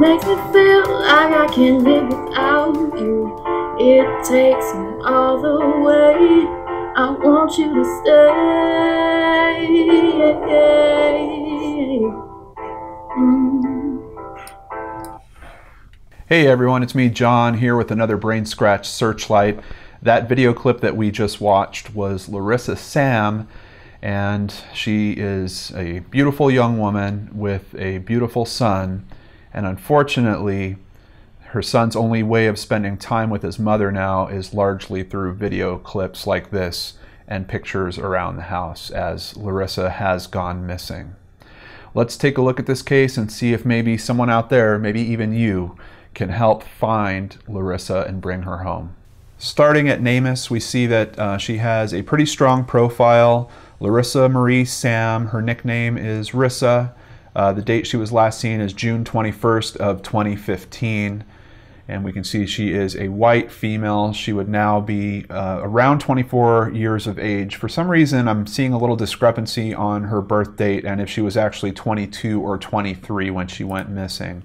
makes me feel like I can't live without you. It takes me all the way. I want you to stay. Hey everyone, it's me, John, here with another BrainScratch Searchlight. That video clip that we just watched was Larissa Sam, and she is a beautiful young woman with a beautiful son, and unfortunately, her son's only way of spending time with his mother now is largely through video clips like this and pictures around the house, as Larissa has gone missing. Let's take a look at this case and see if maybe someone out there, maybe even you, can help find Larissa and bring her home. Starting at NAMUS, we see that she has a pretty strong profile. Larissa Marie Sam, her nickname is Rissa. The date she was last seen is June 21st of 2015. And we can see she is a white female. She would now be around 24 years of age. For some reason, I'm seeing a little discrepancy on her birth date and if she was actually 22 or 23 when she went missing.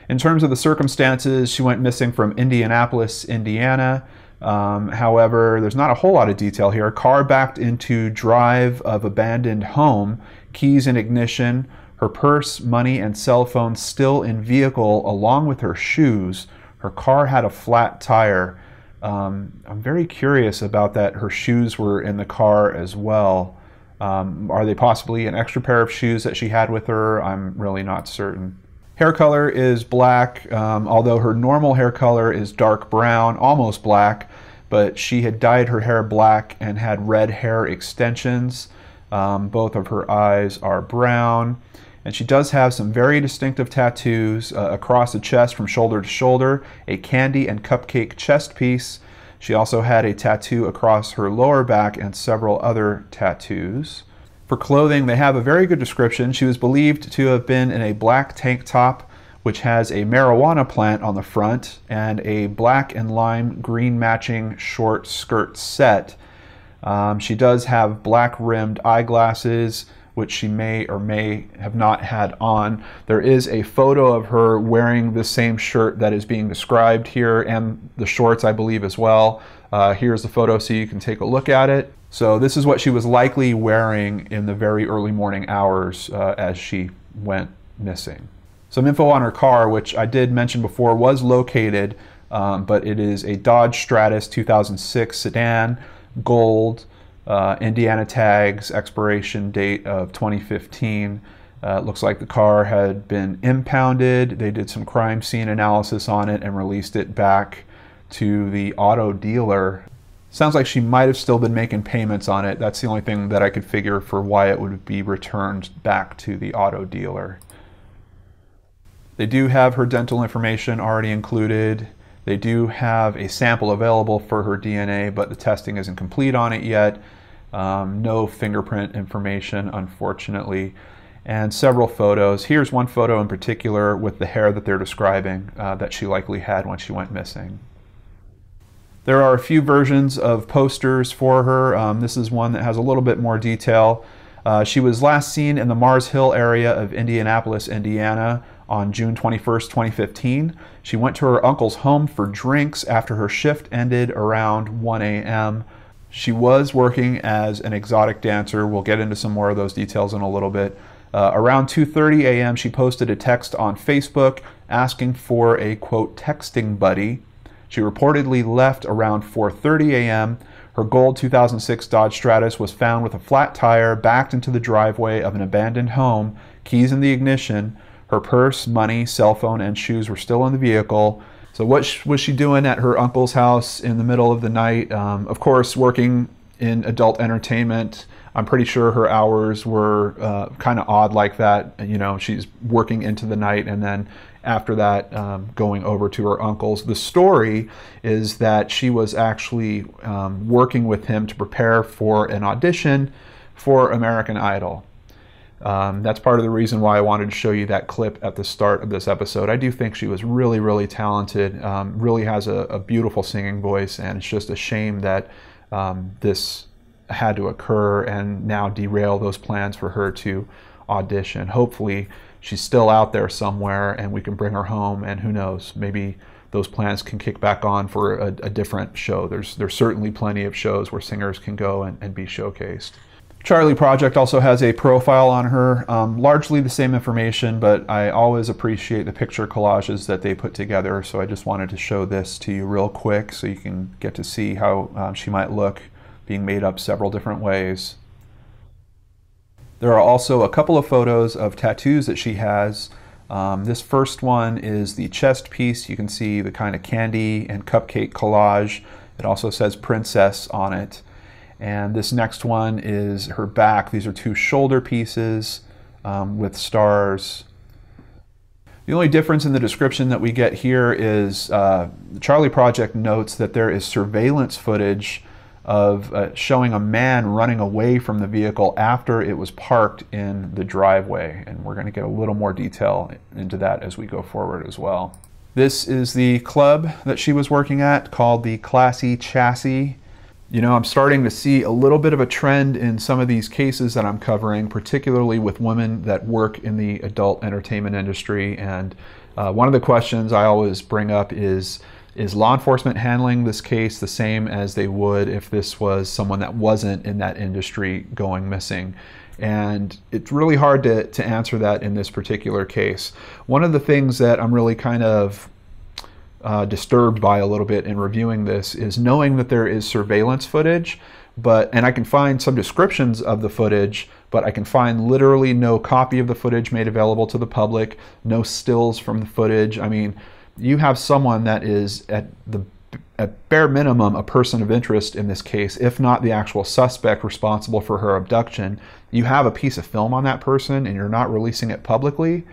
In terms of the circumstances, she went missing from Indianapolis, Indiana. However, there's not a whole lot of detail here. Car backed into drive of abandoned home, keys in ignition, her purse, money, and cell phone still in vehicle along with her shoes. Her car had a flat tire. I'm very curious about that. Her shoes were in the car as well. Are they possibly an extra pair of shoes that she had with her? I'm really not certain. Hair color is black, although her normal hair color is dark brown, almost black, but she had dyed her hair black and had red hair extensions. Both of her eyes are brown, and she does have some very distinctive tattoos across the chest from shoulder to shoulder, a candy and cupcake chest piece. She also had a tattoo across her lower back and several other tattoos. For clothing, they have a very good description. She was believed to have been in a black tank top, which has a marijuana plant on the front, and a black and lime green matching short skirt set. She does have black rimmed eyeglasses, which she may or may have not had on. There is a photo of her wearing the same shirt that is being described here, and the shorts, I believe, as well. Here's the photo so you can take a look at it. So this is what she was likely wearing in the very early morning hours as she went missing. Some info on her car, which I did mention before, was located, but it is a Dodge Stratus 2006 sedan, gold, Indiana tags, expiration date of 2015. It looks like the car had been impounded. They did some crime scene analysis on it and released it back to the auto dealer. Sounds like she might have still been making payments on it. That's the only thing that I could figure for why it would be returned back to the auto dealer. They do have her dental information already included. They do have a sample available for her DNA, but the testing isn't complete on it yet. No fingerprint information, unfortunately, and several photos. Here's one photo in particular with the hair that they're describing that she likely had when she went missing. There are a few versions of posters for her. This is one that has a little bit more detail. She was last seen in the Mars Hill area of Indianapolis, Indiana on June 21st, 2015. She went to her uncle's home for drinks after her shift ended around 1 a.m. She was working as an exotic dancer. We'll get into some more of those details in a little bit. Around 2:30 a.m. she posted a text on Facebook asking for a, quote, texting buddy. She reportedly left around 4:30 a.m. Her gold 2006 Dodge Stratus was found with a flat tire backed into the driveway of an abandoned home, keys in the ignition. Her purse, money, cell phone, and shoes were still in the vehicle. So what was she doing at her uncle's house in the middle of the night? Of course, working in adult entertainment. I'm pretty sure her hours were kind of odd like that. You know, she's working into the night and then after that going over to her uncle's. The story is that she was actually working with him to prepare for an audition for American Idol. That's part of the reason why I wanted to show you that clip at the start of this episode. I do think she was really, really talented, really has a beautiful singing voice, and it's just a shame that this had to occur and now derail those plans for her to audition. Hopefully she's still out there somewhere and we can bring her home, and who knows, maybe those plans can kick back on for a different show. There's certainly plenty of shows where singers can go and be showcased. Charley Project also has a profile on her, largely the same information, but I always appreciate the picture collages that they put together, so I just wanted to show this to you real quick so you can get to see how she might look being made up several different ways. There are also a couple of photos of tattoos that she has. This first one is the chest piece. You can see the kind of candy and cupcake collage. It also says princess on it. And this next one is her back. These are two shoulder pieces with stars. The only difference in the description that we get here is the Charley Project notes that there is surveillance footage of showing a man running away from the vehicle after it was parked in the driveway, and we're going to get a little more detail into that as we go forward as well. This is the club that she was working at, called the Classy Chassis. You know, I'm starting to see a little bit of a trend in some of these cases that I'm covering, particularly with women that work in the adult entertainment industry, and one of the questions I always bring up is law enforcement handling this case the same as they would if this was someone that wasn't in that industry going missing? And it's really hard to answer that in this particular case. One of the things that I'm really kind of disturbed by a little bit in reviewing this is knowing that there is surveillance footage, and I can find some descriptions of the footage, but I can find literally no copy of the footage made available to the public, no stills from the footage. I mean, you have someone that is at bare minimum a person of interest in this case, if not the actual suspect responsible for her abduction. You have a piece of film on that person and you're not releasing it publicly.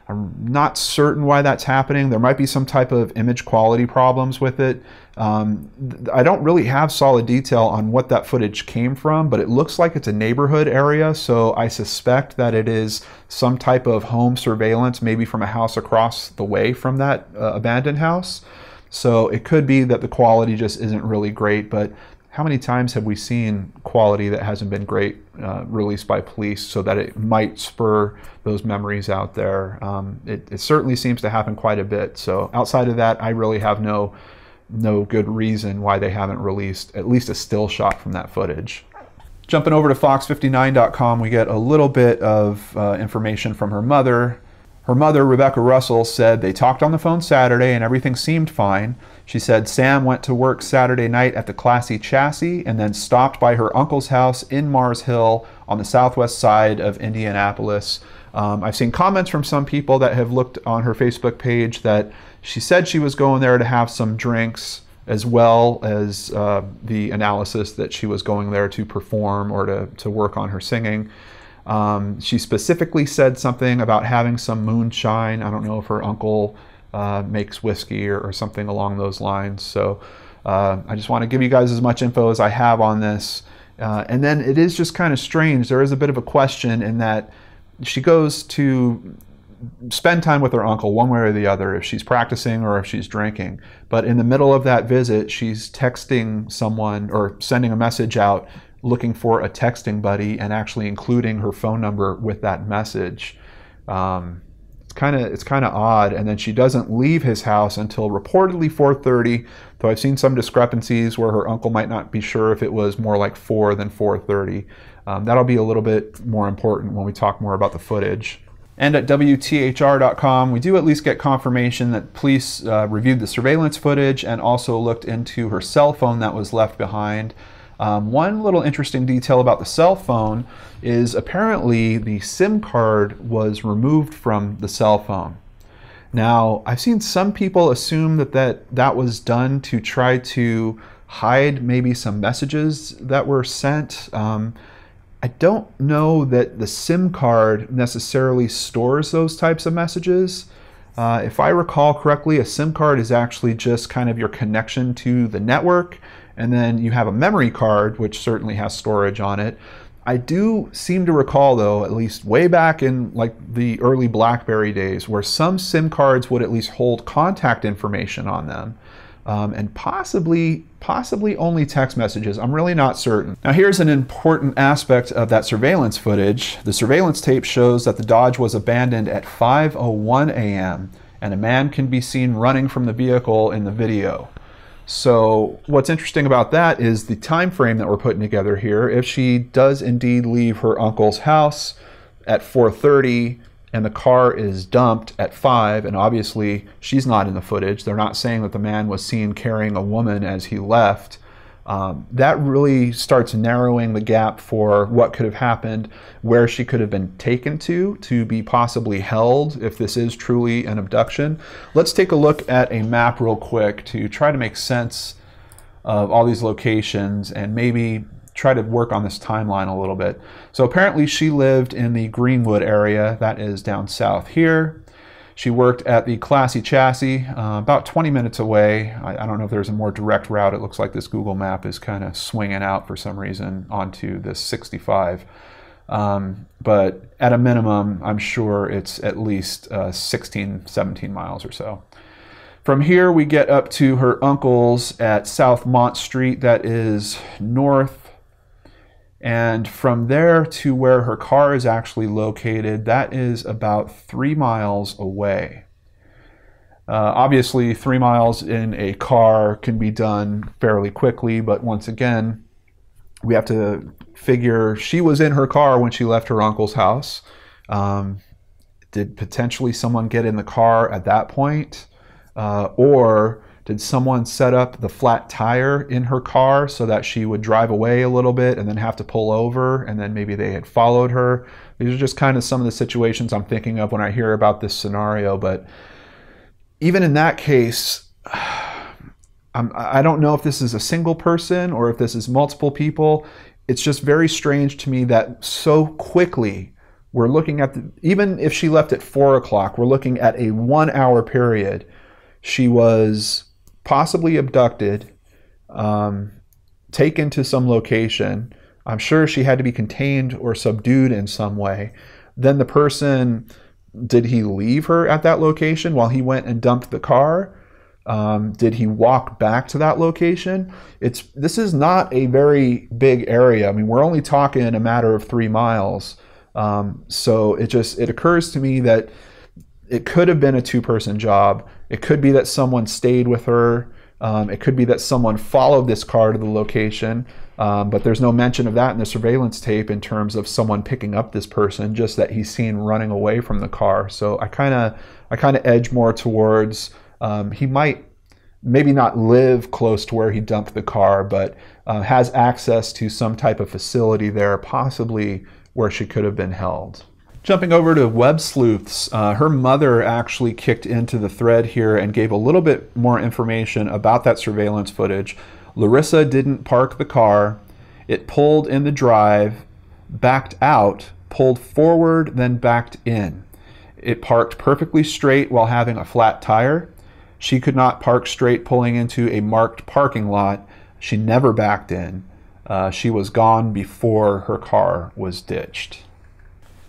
I'm not certain why that's happening. There might be some type of image quality problems with it. I don't really have solid detail on what that footage came from, but it looks like it's a neighborhood area, so I suspect that it is some type of home surveillance, maybe from a house across the way from that abandoned house. So it could be that the quality just isn't really great, but how many times have we seen quality that hasn't been great released by police so that it might spur those memories out there? It certainly seems to happen quite a bit. So outside of that, I really have no good reason why they haven't released at least a still shot from that footage. Jumping over to Fox59.com, we get a little bit of information from her mother. Her mother, Rebecca Russell, said they talked on the phone Saturday and everything seemed fine. She said Sam went to work Saturday night at the Classy Chassis and then stopped by her uncle's house in Mars Hill on the southwest side of Indianapolis. I've seen comments from some people that have looked on her Facebook page that she said she was going there to have some drinks, as well as the analysis that she was going there to perform or to work on her singing. She specifically said something about having some moonshine. I don't know if her uncle makes whiskey or something along those lines. So I just want to give you guys as much info as I have on this. And then it is just kind of strange. There is a bit of a question in that she goes to spend time with her uncle one way or the other, if she's practicing or if she's drinking. But in the middle of that visit, she's texting someone or sending a message out looking for a texting buddy and actually including her phone number with that message. It's kind of odd. And then she doesn't leave his house until reportedly 4:30, though I've seen some discrepancies where her uncle might not be sure if it was more like 4 than 4:30. That'll be a little bit more important when we talk more about the footage. And at WHTR.com, we do at least get confirmation that police reviewed the surveillance footage and also looked into her cell phone that was left behind. One little interesting detail about the cell phone is apparently the SIM card was removed from the cell phone. Now, I've seen some people assume that was done to try to hide maybe some messages that were sent. I don't know that the SIM card necessarily stores those types of messages. If I recall correctly, a SIM card is actually just kind of your connection to the network, and then you have a memory card, which certainly has storage on it. I do seem to recall, though, at least way back in like the early BlackBerry days, where some SIM cards would at least hold contact information on them. and possibly only text messages. I'm really not certain. Now here's an important aspect of that surveillance footage. The surveillance tape shows that the Dodge was abandoned at 5:01 a.m. and a man can be seen running from the vehicle in the video. So what's interesting about that is the time frame that we're putting together here. If she does indeed leave her uncle's house at 4:30 and the car is dumped at 5, and obviously she's not in the footage. They're not saying that the man was seen carrying a woman as he left. That really starts narrowing the gap for what could have happened, where she could have been taken to be possibly held if this is truly an abduction. Let's take a look at a map real quick to try to make sense of all these locations and maybe try to work on this timeline a little bit. So apparently she lived in the Greenwood area, that is down south here. She worked at the Classy Chassis, about 20 minutes away. I don't know if there's a more direct route. It looks like this Google map is kind of swinging out for some reason onto this 65. But at a minimum, I'm sure it's at least 16, 17 miles or so. From here, we get up to her uncle's at South Mont Street, that is north. And from there to where her car is actually located, that is about 3 miles away. Obviously, 3 miles in a car can be done fairly quickly, but once again, we have to figure she was in her car when she left her uncle's house. Did potentially someone get in the car at that point? Or did someone set up the flat tire in her car so that she would drive away a little bit and then have to pull over, and then maybe they had followed her? These are just kind of some of the situations I'm thinking of when I hear about this scenario. But even in that case, I don't know if this is a single person or if this is multiple people. It's just very strange to me that so quickly we're looking at, even if she left at 4 o'clock, we're looking at a 1 hour period. She was possibly abducted, taken to some location. I'm sure she had to be contained or subdued in some way. Then the person, did he leave her at that location while he went and dumped the car? Did he walk back to that location? This is not a very big area. I mean, we're only talking a matter of 3 miles. So it occurs to me that it could have been a two-person job. It could be that someone stayed with her. It could be that someone followed this car to the location, but there's no mention of that in the surveillance tape in terms of someone picking up this person, just that he's seen running away from the car. So I kind of edge more towards he might maybe not live close to where he dumped the car, but has access to some type of facility there, possibly where she could have been held. Jumping over to Websleuths, her mother actually kicked into the thread here and gave a little bit more information about that surveillance footage. Larissa didn't park the car. It pulled in the drive, backed out, pulled forward, then backed in. It parked perfectly straight while having a flat tire. She could not park straight pulling into a marked parking lot. She never backed in. She was gone before her car was ditched.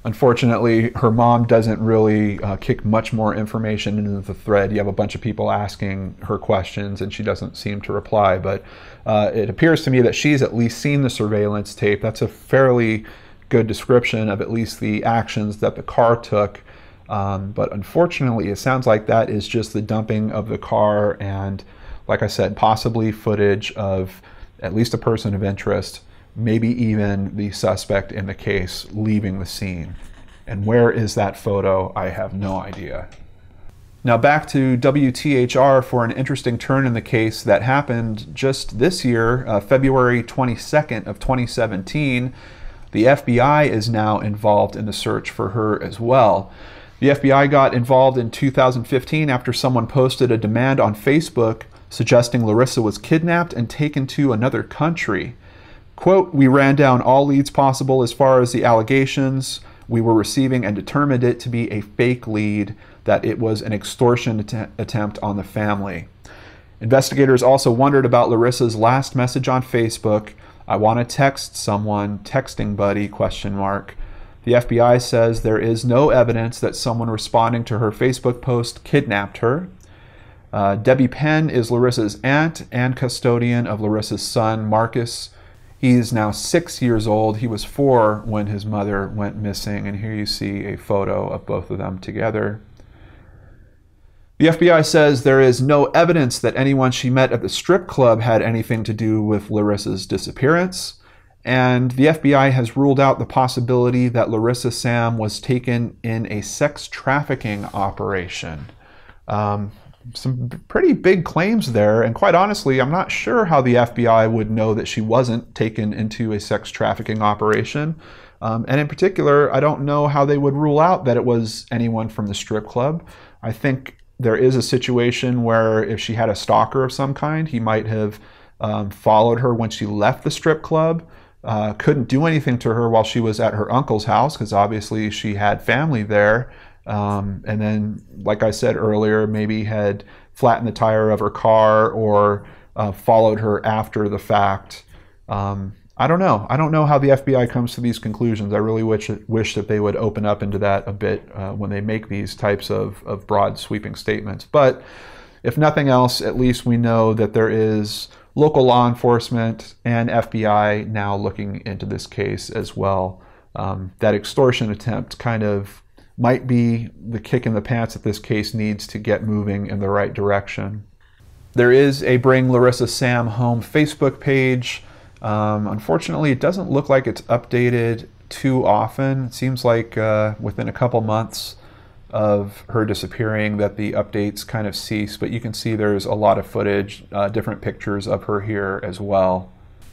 Unfortunately, her mom doesn't really kick much more information into the thread. You have a bunch of people asking her questions and she doesn't seem to reply, but it appears to me that she's at least seen the surveillance tape. That's a fairly good description of at least the actions that the car took. But unfortunately, it sounds like that is just the dumping of the car and, like I said, possibly footage of at least a person of interest, maybe even the suspect in the case leaving the scene. And where is that photo? I have no idea. Now back to WTHR for an interesting turn in the case that happened just this year, February 22nd of 2017. The FBI is now involved in the search for her as well. The FBI got involved in 2015 after someone posted a demand on Facebook suggesting Larissa was kidnapped and taken to another country. Quote, "We ran down all leads possible as far as the allegations we were receiving and determined it to be a fake lead, that it was an extortion attempt on the family." Investigators also wondered about Larissa's last message on Facebook, "I want to text someone, texting buddy, question mark." The FBI says there is no evidence that someone responding to her Facebook post kidnapped her. Debbie Penn is Larissa's aunt and custodian of Larissa's son, Marcus. He is now 6 years old. He was 4 when his mother went missing, and here you see a photo of both of them together. The FBI says there is no evidence that anyone she met at the strip club had anything to do with Larissa's disappearance, and the FBI has ruled out the possibility that Larissa Sam was taken in a sex trafficking operation. Some pretty big claims there, and quite honestly, I'm not sure how the FBI would know that she wasn't taken into a sex trafficking operation. And in particular, I don't know how they would rule out that it was anyone from the strip club. I think there is a situation where if she had a stalker of some kind, he might have followed her when she left the strip club, couldn't do anything to her while she was at her uncle's house, because obviously she had family there. And then, like I said earlier, maybe had flattened the tire of her car or followed her after the fact. I don't know. I don't know how the FBI comes to these conclusions. I really wish that they would open up into that a bit when they make these types of broad sweeping statements. But if nothing else, at least we know that there is local law enforcement and FBI now looking into this case as well. That extortion attempt kind of might be the kick in the pants that this case needs to get moving in the right direction. There is a Bring Larissa Sam Home Facebook page. Unfortunately, it doesn't look like it's updated too often. It seems like within a couple months of her disappearing that the updates kind of cease, but you can see there's a lot of footage, different pictures of her here as well.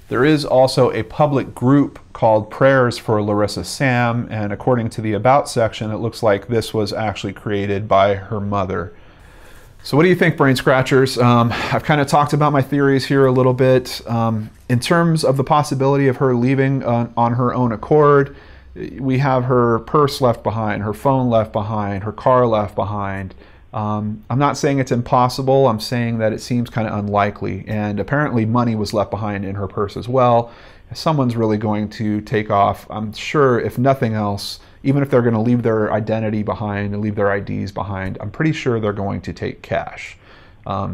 There is also a public group called Prayers for Larissa Sam, and according to the About section, it looks like this was actually created by her mother. So what do you think, Brain Scratchers? I've kind of talked about my theories here a little bit. In terms of the possibility of her leaving on her own accord, we have her purse left behind, her phone left behind, her car left behind. I'm not saying it's impossible, I'm saying that it seems kind of unlikely, and apparently money was left behind in her purse as well. If someone's really going to take off, I'm sure, if nothing else, even if they're going to leave their identity behind and leave their IDs behind, I'm pretty sure they're going to take cash.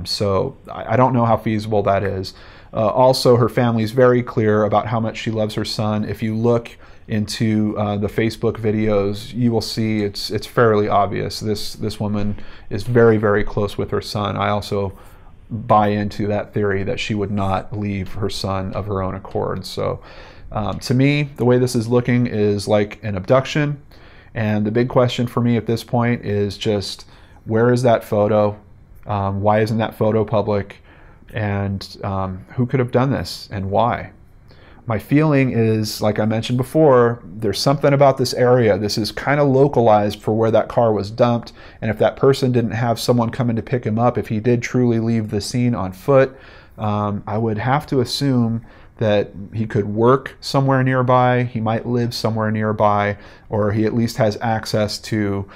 So I don't know how feasible that is. Also, her family's very clear about how much she loves her son. If you look into the Facebook videos, you will see it's fairly obvious. This woman is very, very close with her son. I also buy into that theory that she would not leave her son of her own accord. So to me, the way this is looking is like an abduction. And the big question for me at this point is just, where is that photo? Why isn't that photo public? And who could have done this and why? My feeling is, like I mentioned before, there's something about this area. This is kind of localized for where that car was dumped. And if that person didn't have someone coming to pick him up, if he did truly leave the scene on foot, I would have to assume that he could work somewhere nearby, he might live somewhere nearby, or he at least has access to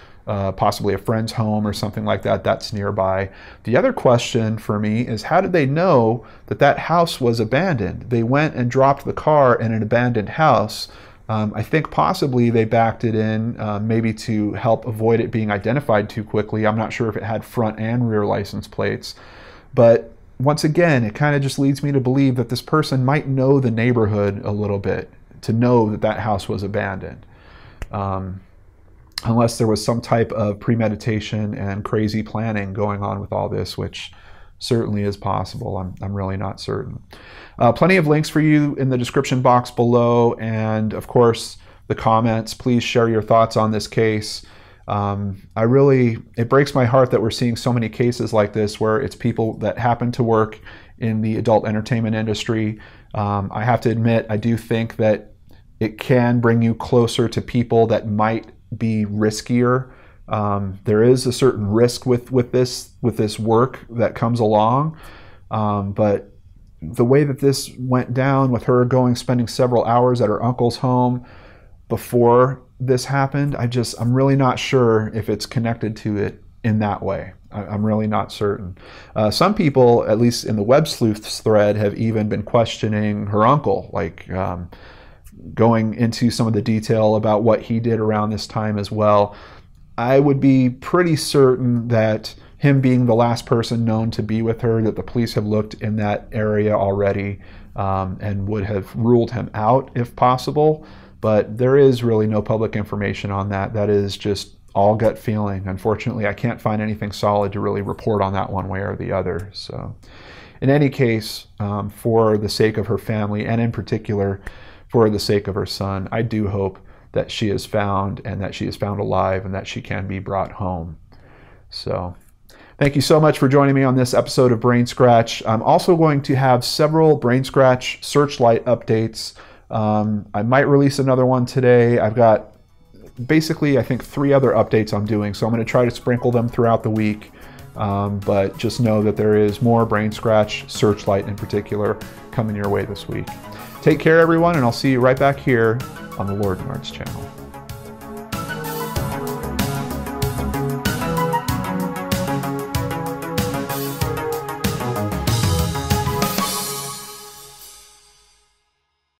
possibly a friend's home or something like that that's nearby. The other question for me is, how did they know that that house was abandoned? They went and dropped the car in an abandoned house. I think possibly they backed it in maybe to help avoid it being identified too quickly. I'm not sure if it had front and rear license plates, but once again, it kind of just leads me to believe that this person might know the neighborhood a little bit to know that that house was abandoned. Unless there was some type of premeditation and crazy planning going on with all this, which certainly is possible. I'm really not certain. Plenty of links for you in the description box below, and of course the comments. Please share your thoughts on this case. It breaks my heart that we're seeing so many cases like this where it's people that happen to work in the adult entertainment industry. I have to admit, I do think that it can bring you closer to people that might be riskier. There is a certain risk with this work that comes along, but the way that this went down with her spending several hours at her uncle's home before this happened, I'm really not sure if it's connected to it in that way. I'm really not certain. Some people, at least in the Websleuths thread, have even been questioning her uncle, like going into some of the detail about what he did around this time as well. I would be pretty certain that him being the last person known to be with her, that the police have looked in that area already and would have ruled him out if possible. But there is really no public information on that. That is just all gut feeling. Unfortunately, I can't find anything solid to really report on that one way or the other. So in any case, for the sake of her family, and in particular for the sake of her son, I do hope that she is found, and that she is found alive, and that she can be brought home. So thank you so much for joining me on this episode of BrainScratch. I'm also going to have several BrainScratch Searchlight updates. I might release another one today. I've got basically, I think, 3 other updates I'm doing, so I'm going to try to sprinkle them throughout the week. But just know that there is more BrainScratch Searchlight in particular coming your way this week. Take care, everyone, and I'll see you right back here on the Lord Nerds channel.